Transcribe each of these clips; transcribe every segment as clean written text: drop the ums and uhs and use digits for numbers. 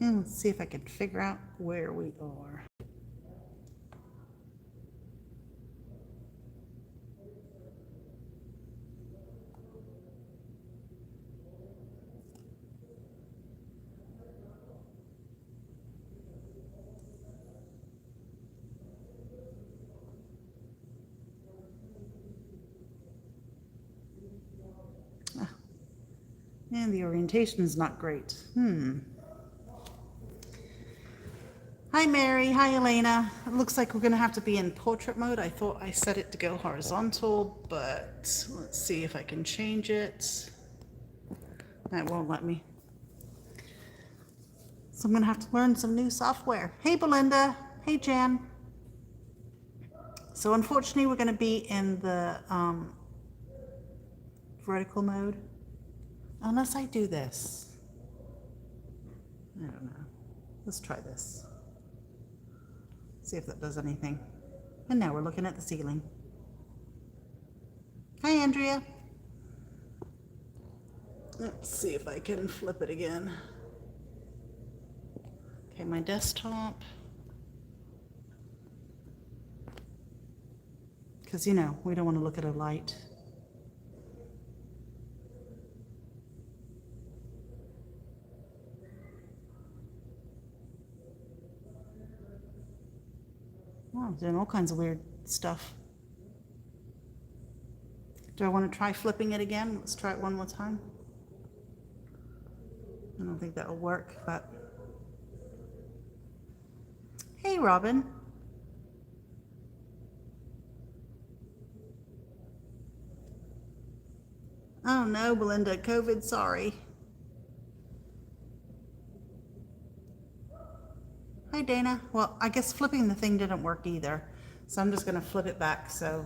And let's see if I can figure out where we are. And the orientation is not great. Hi, Mary. Hi, Elena. It looks like we're going to have to be in portrait mode. I thought I set it to go horizontal, but let's see if I can change it. That won't let me. So I'm going to have to learn some new software. Hey, Belinda. Hey, Jan. So unfortunately, we're going to be in the vertical mode. Unless I do this. I don't know. Let's try this. See if that does anything. And now we're looking at the ceiling. Hi, Andrea. Let's see if I can flip it again. Okay, my desktop. Because, you know, we don't want to look at a light. Oh, doing all kinds of weird stuff. Do I want to try flipping it again? Let's try it one more time. I don't think that'll work, but... Hey, Robin. Oh no, Belinda, COVID, sorry. Hi, Dana. Well, I guess flipping the thing didn't work either, so I'm just going to flip it back, so...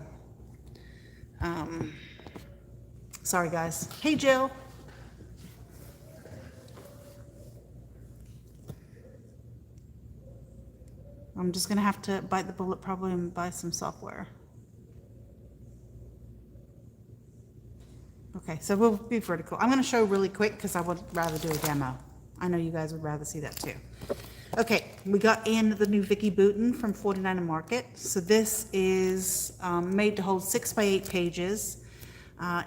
sorry, guys. Hey, Jill. I'm just going to have to bite the bullet probably and buy some software. Okay, so we'll be vertical. I'm going to show really quick because I would rather do a demo. I know you guys would rather see that too. Okay, we got in the new Vicki Boutin from 49 Market. So this is made to hold 6x8 pages.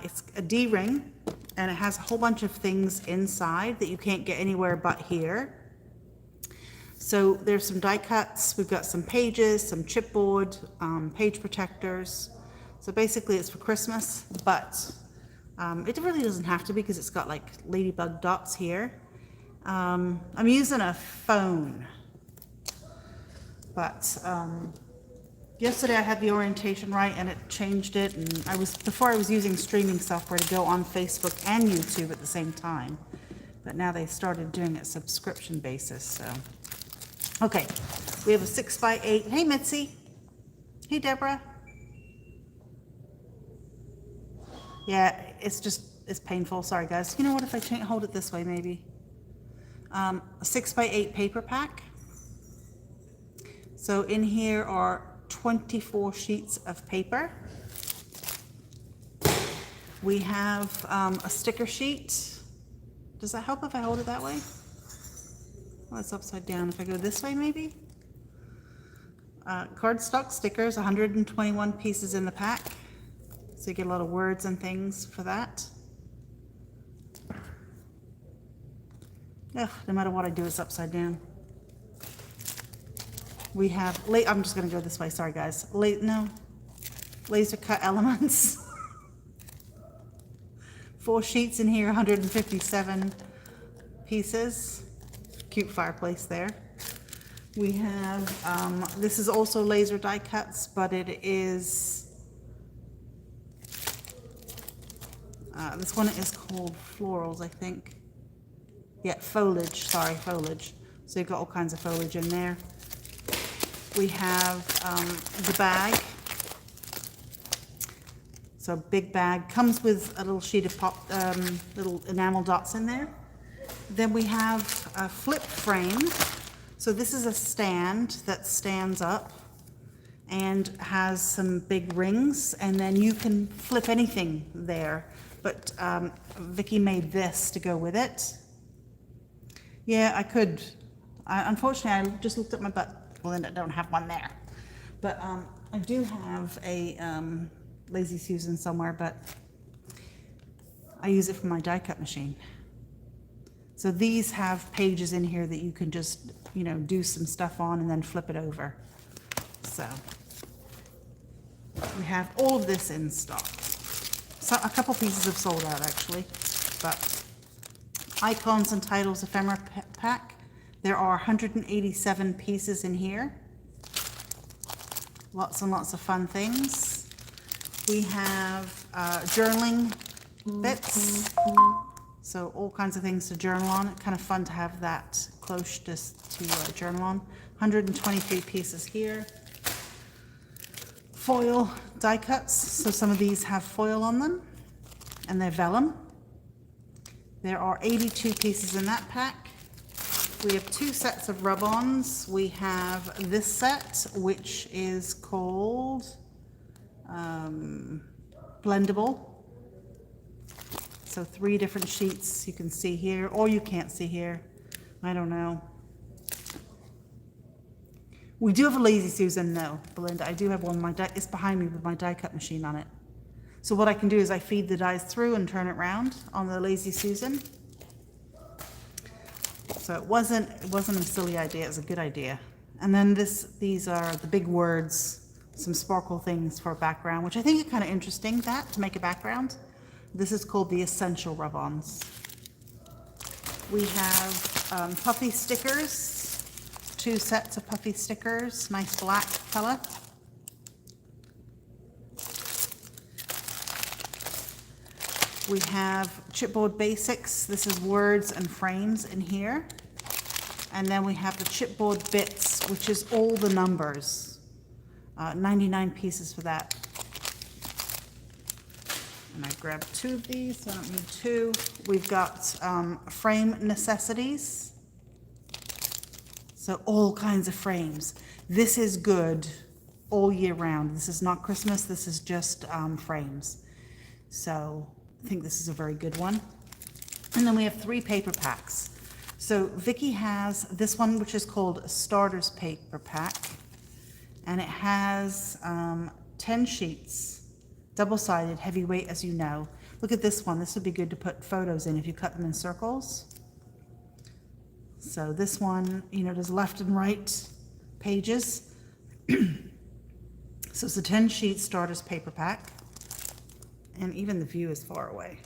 It's a D-ring, and it has a whole bunch of things inside that you can't get anywhere but here. So there's some die cuts. We've got some pages, some chipboard, page protectors. So basically it's for Christmas, but it really doesn't have to be because it's got like ladybug dots here. I'm using a phone, but yesterday I had the orientation right and it changed it, and before I was using streaming software to go on Facebook and YouTube at the same time, but now they started doing it subscription basis. So okay, we have a 6x8. Hey, Mitzi. Hey, Deborah. Yeah, it's painful. Sorry, guys. You know what? If I can't hold it this way, maybe. A 6x8 paper pack. So in here are 24 sheets of paper. We have a sticker sheet. Does that help if I hold it that way? Well, it's upside down. If I go this way, maybe? Cardstock stickers, 121 pieces in the pack. So you get a lot of words and things for that. Ugh, no matter what I do, it's upside down. We have, I'm just going to go this way, sorry guys. Laser cut elements. 4 sheets in here, 157 pieces. Cute fireplace there. We have, this is also laser die cuts, but it is, this one is called florals, I think. Yeah, foliage, sorry, foliage. So you've got all kinds of foliage in there. We have the bag. So big bag, comes with a little sheet of little enamel dots in there. Then we have a flip frame. So this is a stand that stands up and has some big rings, and then you can flip anything there. But Vicki made this to go with it. Yeah, I could Unfortunately, I just looked at my butt. Well, then I don't have one there. But I do have a Lazy Susan somewhere, but I use it for my die cut machine. So these have pages in here that you can just, you know, do some stuff on and then flip it over. So we have all of this in stock. So a couple pieces have sold out actually, but icons and titles ephemera pack. There are 187 pieces in here. Lots and lots of fun things. We have journaling bits. So all kinds of things to journal on. It's kind of fun to have that close just to journal on. 123 pieces here. Foil die cuts. So some of these have foil on them and they're vellum. There are 82 pieces in that pack. We have 2 sets of rub-ons. We have this set, which is called Blendable. So 3 different sheets you can see here, or you can't see here. I don't know. We do have a Lazy Susan, no, Belinda. I do have one. It's behind me with my die cut machine on it. So what I can do is I feed the dies through and turn it around on the Lazy Susan. So it wasn't a silly idea, it was a good idea. And then these are the big words, some sparkle things for a background, which I think are kind of interesting, to make a background. This is called the Essential Rub-Ons. We have puffy stickers, 2 sets of puffy stickers, nice black color. We have chipboard basics. This is words and frames in here. And then we have the chipboard bits, which is all the numbers. 99 pieces for that. And I grabbed 2 of these, so I don't need 2. We've got frame necessities. So all kinds of frames. This is good all year round. This is not Christmas, this is just frames. So I think this is a very good one. And then we have 3 paper packs. So Vicki has this one, which is called Starters Paper Pack. And it has 10 sheets. Double-sided, heavyweight, as you know. Look at this one. This would be good to put photos in if you cut them in circles. So this one, you know, there's left and right pages. So it's a 10-sheet starters paper pack. And even the view is far away.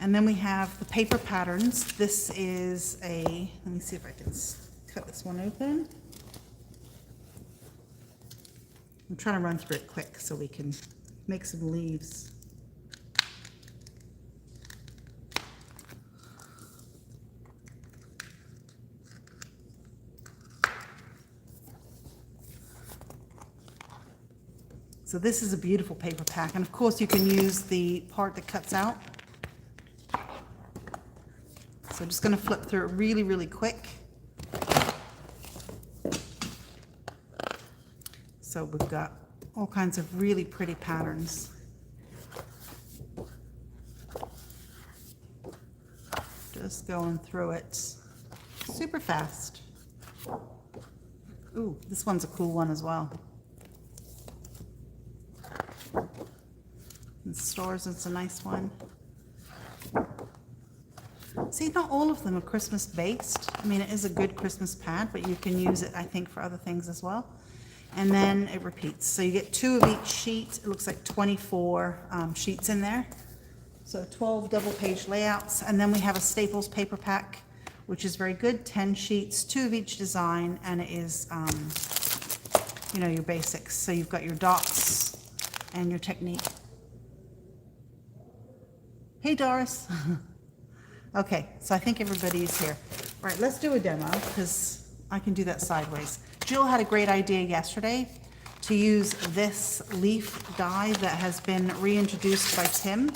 And then we have the paper patterns. This is a, let me see if I can cut this one open. I'm trying to run through it quick so we can make some leaves. So this is a beautiful paper pack, and of course you can use the part that cuts out. So I'm just going to flip through it really, really quick. So we've got all kinds of really pretty patterns. Just going through it super fast. Ooh, this one's a cool one as well. And stores, it's a nice one. See, not all of them are Christmas based. I mean, it is a good Christmas pad, but you can use it, I think, for other things as well. And then it repeats. So you get 2 of each sheet. It looks like 24 sheets in there. So 12 double page layouts. And then we have a Staples paper pack, which is very good. 10 sheets, 2 of each design, and it is, you know, your basics. So you've got your dots and your technique. Hey, Doris. Okay, so I think everybody's here. All right, let's do a demo because I can do that sideways. Jill had a great idea yesterday to use this leaf die that has been reintroduced by Tim.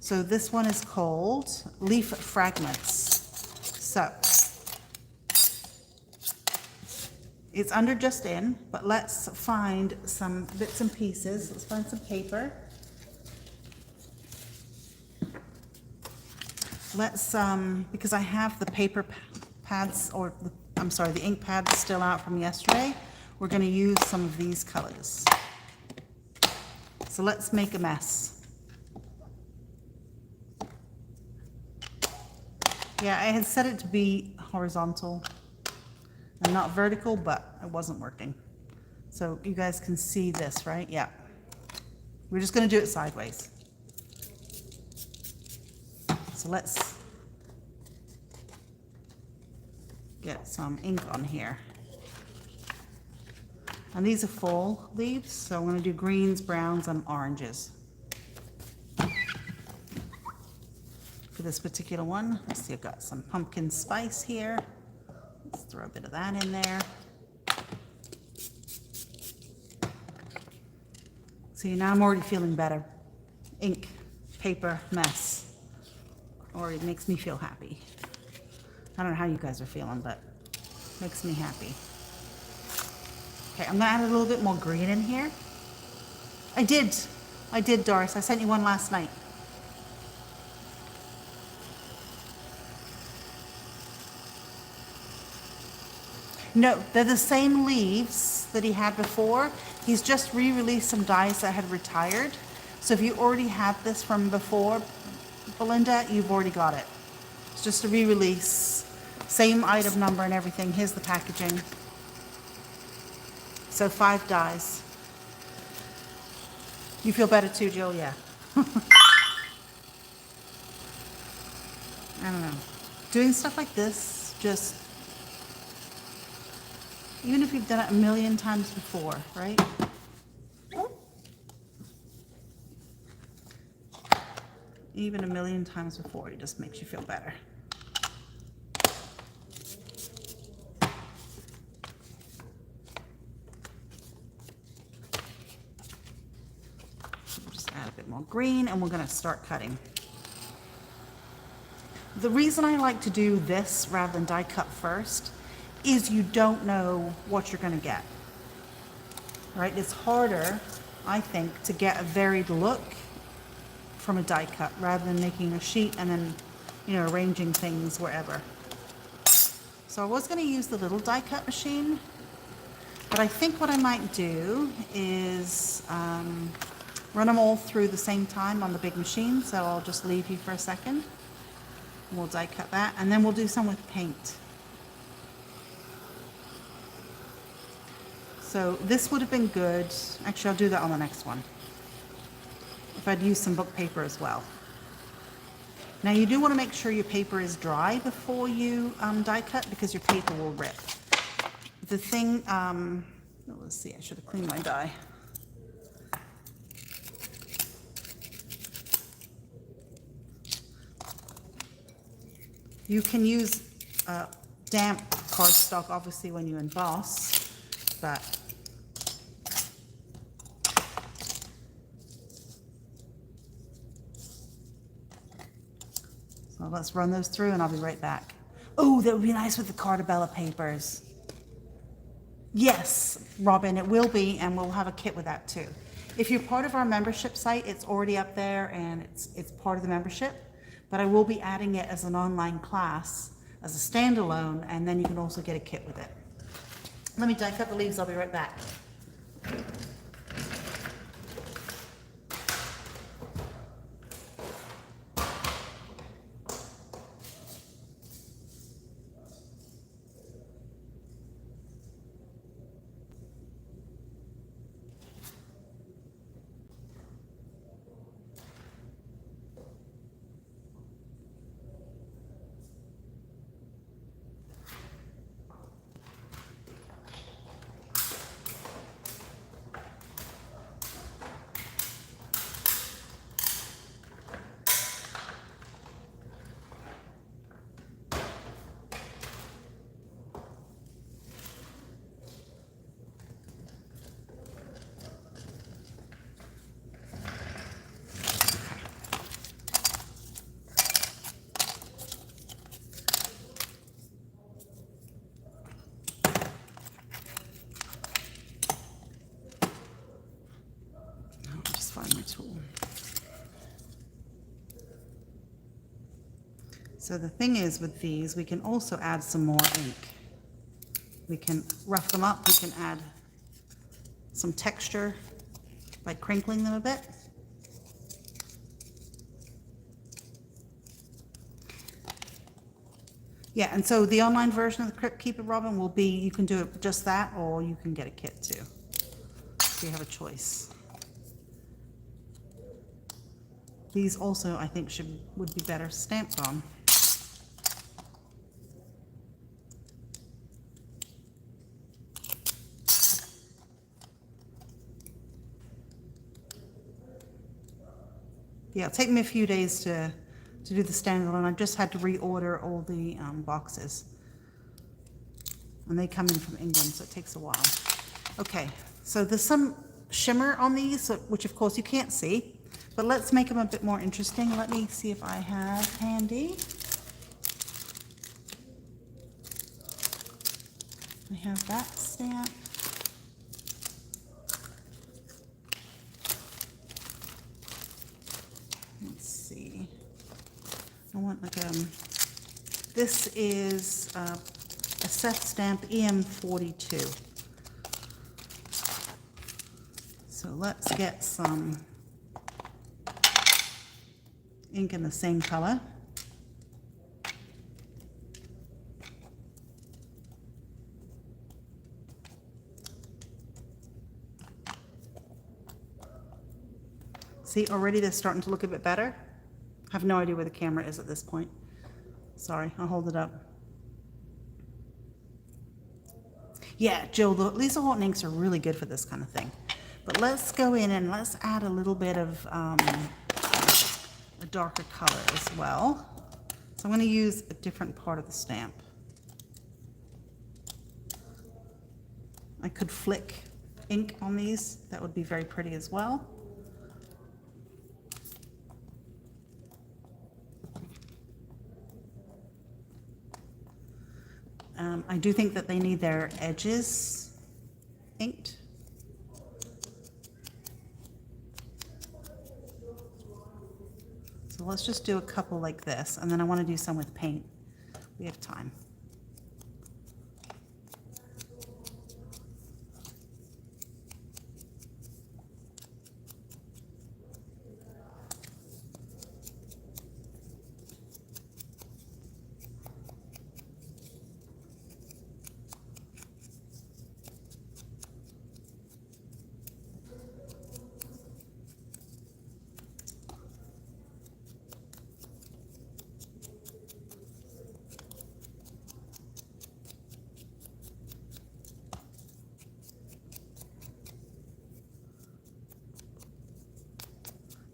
So this one is called Leaf Fragments. So it's under just in, but let's find some bits and pieces. Let's find some paper. Let's, because I have the paper pads, or I'm sorry, the ink pad that's still out from yesterday, we're going to use some of these colors. So let's make a mess. Yeah, I had set it to be horizontal and not vertical, but it wasn't working. So you guys can see this, right? Yeah. We're just going to do it sideways. So let's get some ink on here. And these are fall leaves, so I'm going to do greens, browns, and oranges. For this particular one, let's see, I've got some pumpkin spice here. Let's throw a bit of that in there. See, now I'm already feeling better. Ink, paper, mess. Already makes me feel happy. I don't know how you guys are feeling, but it makes me happy. Okay, I'm gonna add a little bit more green in here. I did, Doris. I sent you one last night. No, they're the same leaves that he had before. He's just re-released some dies that had retired. So if you already had this from before, Belinda, you've already got it. It's just a re-release. Same item number and everything. Here's the packaging. So 5 dies. You feel better too, Jill? Yeah. I don't know. Doing stuff like this, just, even if you've done it a million times before, right? Even a million times before, it just makes you feel better. Just add a bit more green, and we're going to start cutting. The reason I like to do this rather than die cut first is you don't know what you're going to get. Right? It's harder, I think, to get a varied look from a die cut rather than making a sheet and then, you know, arranging things wherever. So I was going to use the little die cut machine, but I think what I might do is run them all through the same time on the big machine. So I'll just leave you for a second. We'll die cut that, and then we'll do some with paint. So this would have been good. Actually, I'll do that on the next one. If I'd use some book paper as well. Now you do want to make sure your paper is dry before you die cut, because your paper will rip. The thing, let's see, I should have cleaned my die. You can use damp cardstock, obviously, when you emboss, but so let's run those through and I'll be right back. Oh, that would be nice with the Cartabella papers. Yes, Robin, it will be, and we'll have a kit with that too. If you're part of our membership site, it's already up there and it's part of the membership. But I will be adding it as an online class, as a standalone, and then you can also get a kit with it. Let me die cut the leaves, I'll be right back. So the thing is with these, we can also add some more ink. We can rough them up, we can add some texture by crinkling them a bit. Yeah, and so the online version of the Crypt Keeper Robin will be, you can do it just that, or you can get a kit too. So you have a choice. These also, I think, would be better stamped on. Yeah, it'll take me a few days to do the standalone. I just had to reorder all the boxes. And they come in from England, so it takes a while. Okay, so there's some shimmer on these, which of course you can't see, but let's make them a bit more interesting. Let me see if I have handy. I have that stamp. Let's see. I want like this is a Seth stamp EM42. So let's get some ink in the same color. See, already they're starting to look a bit better. I have no idea where the camera is at this point. Sorry, I'll hold it up. Yeah, Jill, these Horton inks are really good for this kind of thing. But let's go in and let's add a little bit of a darker color as well. So I'm going to use a different part of the stamp. I could flick ink on these. That would be very pretty as well. I do think that they need their edges inked. So let's just do a couple like this, and then I want to do some with paint. We have time.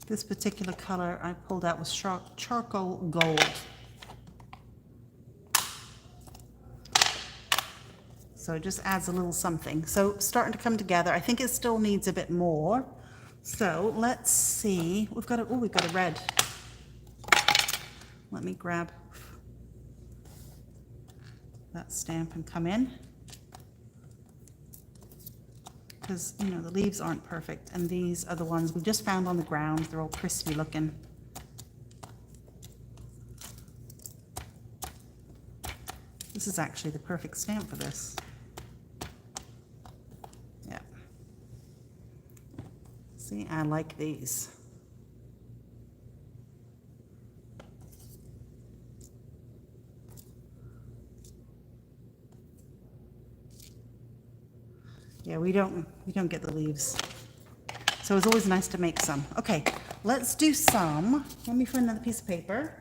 This particular color I pulled out was charcoal gold. So it just adds a little something. So starting to come together. I think it still needs a bit more. So let's see. We've got a red. Let me grab that stamp and come in. Because, you know, the leaves aren't perfect, and these are the ones we just found on the ground. They're all crispy looking. This is actually the perfect stamp for this. Yeah. See, I like these. Yeah, we don't get the leaves. So it's always nice to make some. Okay, let's do some. Let me find another piece of paper.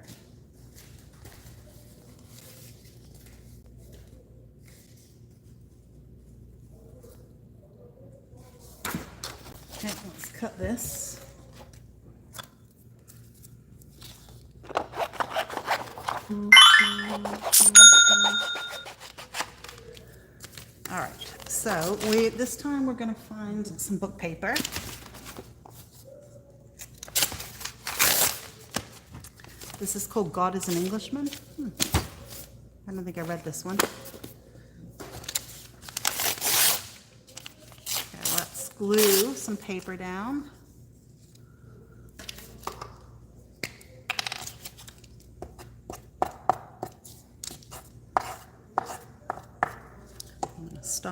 Okay, let's cut this. All right, so this time we're going to find some book paper. This is called God is an Englishman. I don't think I read this one. Okay, let's glue some paper down.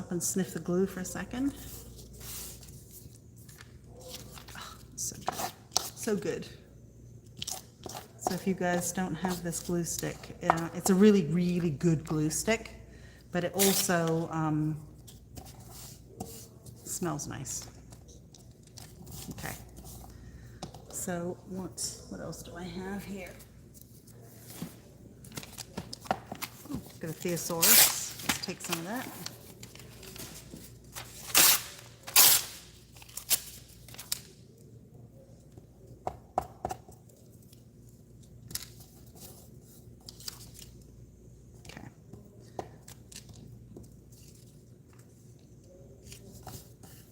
stop and sniff the glue for a second. Oh, so good. So good. So if you guys don't have this glue stick, it's a really, really good glue stick, but it also smells nice. Okay. So what else do I have here? Oh, got a thesaurus. Let's take some of that. Okay.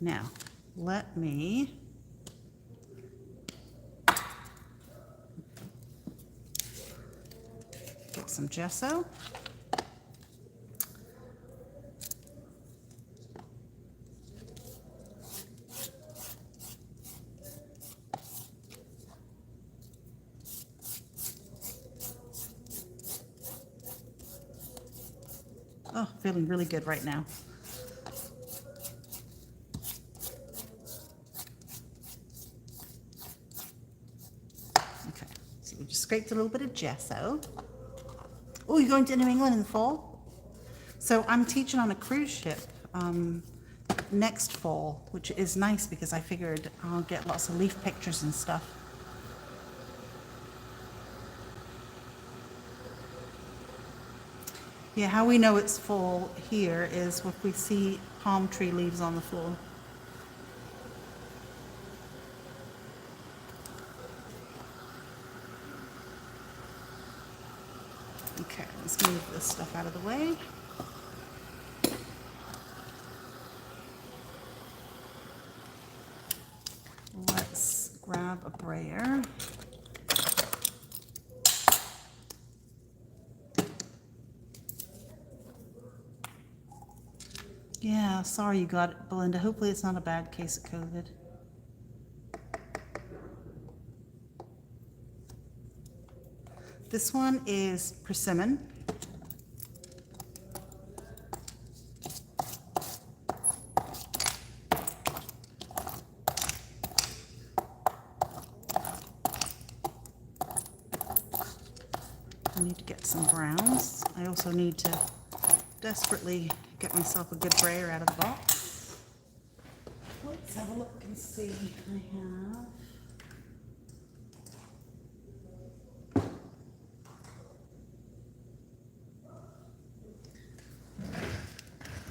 Now, let me get some gesso. Oh, feeling really good right now. Okay, so we just scraped a little bit of gesso. Oh, you're going to New England in the fall? So I'm teaching on a cruise ship next fall, which is nice because I figured I'll get lots of leaf pictures and stuff. Yeah, how we know it's fall here is if we see palm tree leaves on the floor. Okay, let's move this stuff out of the way. Let's grab a brayer. Yeah, sorry you got it, Belinda. Hopefully it's not a bad case of COVID. This one is persimmon. I need to get some browns. I also need to desperately get myself a good brayer out of the box. Let's have a look and see. I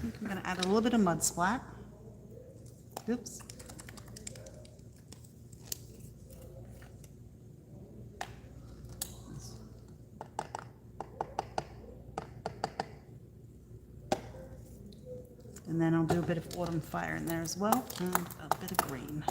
think I'm going to add a little bit of mud splat. Oops. And then I'll do a bit of autumn fire in there as well, and a bit of green.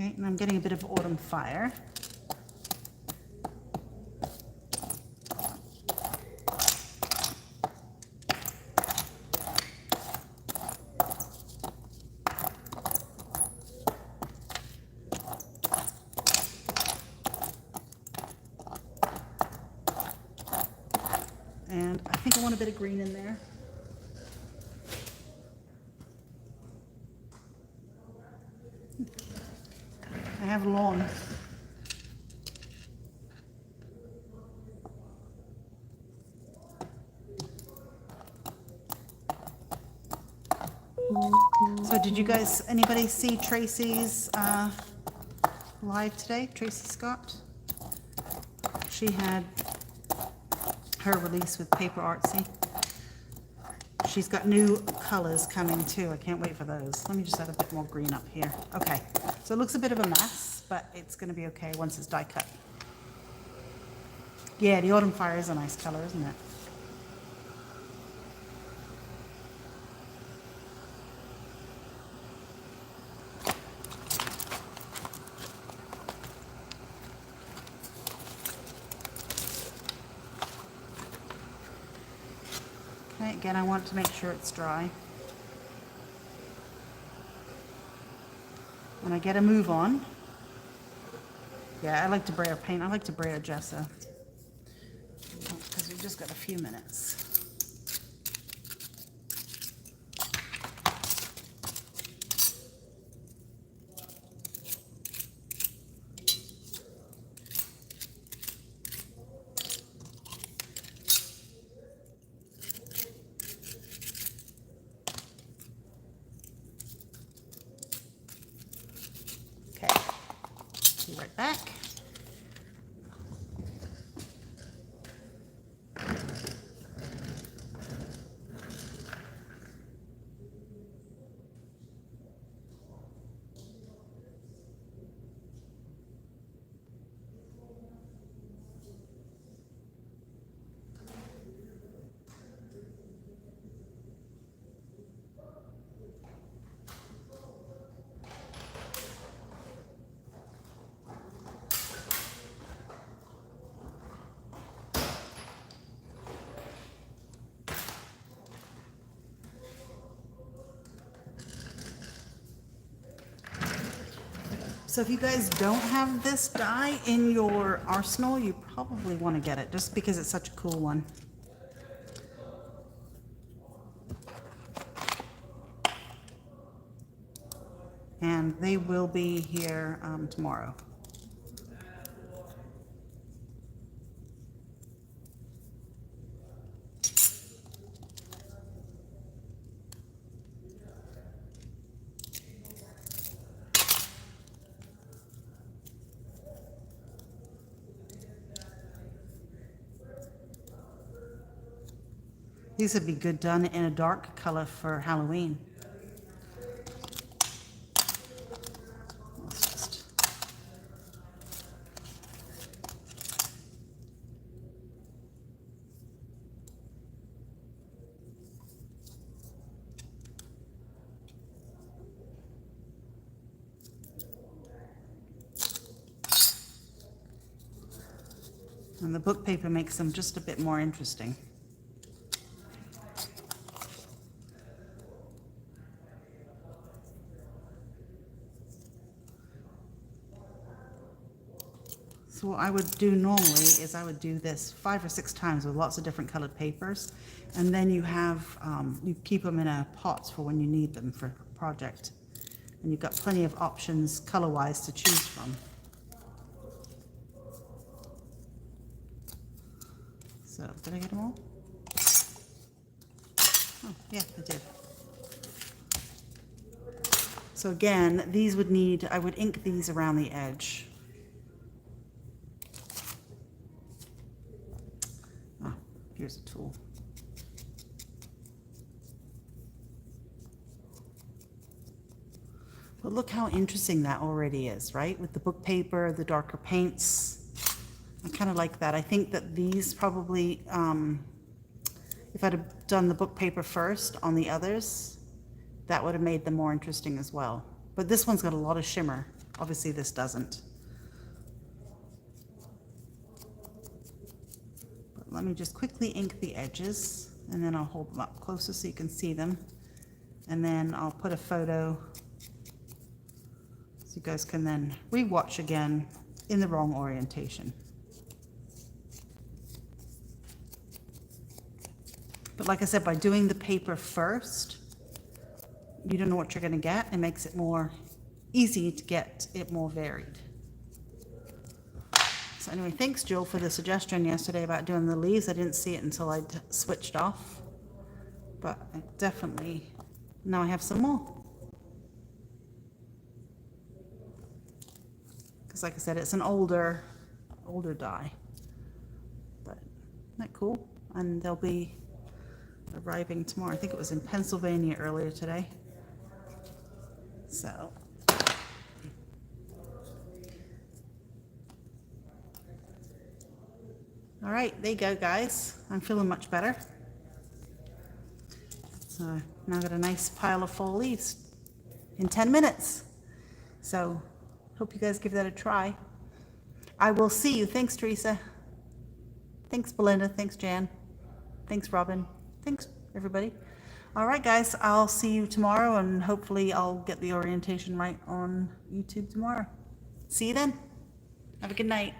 Okay, and I'm getting a bit of autumn fire. And I think I want a bit of green in there. I have lawn. So did you guys, anybody see Tracy's live today? Tracy Scott? She had her release with Paper Artsy. She's got new colors coming too. I can't wait for those. Let me just add a bit more green up here. Okay, so it looks a bit of a mess, but it's going to be okay once it's die cut. Yeah, the autumn fire is a nice color, isn't it? Okay, again, I want to make sure it's dry. When I get a move on, yeah, I like to brayer paint. I like to brayer gesso because we've just got a few minutes. Okay, be right back. So if you guys don't have this die in your arsenal, you probably want to get it just because it's such a cool one. And they will be here tomorrow. These would be good done in a dark color for Halloween. Let's just... And the book paper makes them just a bit more interesting. So what I would do normally is I would do this 5 or 6 times with lots of different colored papers, and then you have you keep them in a pot for when you need them for a project, and you've got plenty of options color-wise to choose from. So did I get them all? Oh yeah, I did. So again, these would need, I would ink these around the edge. Here's a tool. But look how interesting that already is, right? With the book paper, the darker paints. I kind of like that. I think that these probably, if I'd have done the book paper first on the others, that would have made them more interesting as well. But this one's got a lot of shimmer. Obviously this doesn't. Let me just quickly ink the edges, and then I'll hold them up closer so you can see them. And then I'll put a photo so you guys can then re-watch again in the wrong orientation. But like I said, by doing the paper first, you don't know what you're going to get. It makes it more easy to get it more varied. So anyway, thanks Jill for the suggestion yesterday about doing the leaves. I didn't see it until I'd switched off, but I definitely, now I have some more. Because like I said, it's an older die, but isn't that cool? And they'll be arriving tomorrow. I think it was in Pennsylvania earlier today. So. All right, there you go, guys. I'm feeling much better. So now I've got a nice pile of fall leaves in 10 minutes. So hope you guys give that a try. I will see you. Thanks, Teresa. Thanks, Belinda. Thanks, Jan. Thanks, Robin. Thanks, everybody. All right, guys, I'll see you tomorrow, and hopefully I'll get the orientation right on YouTube tomorrow. See you then. Have a good night.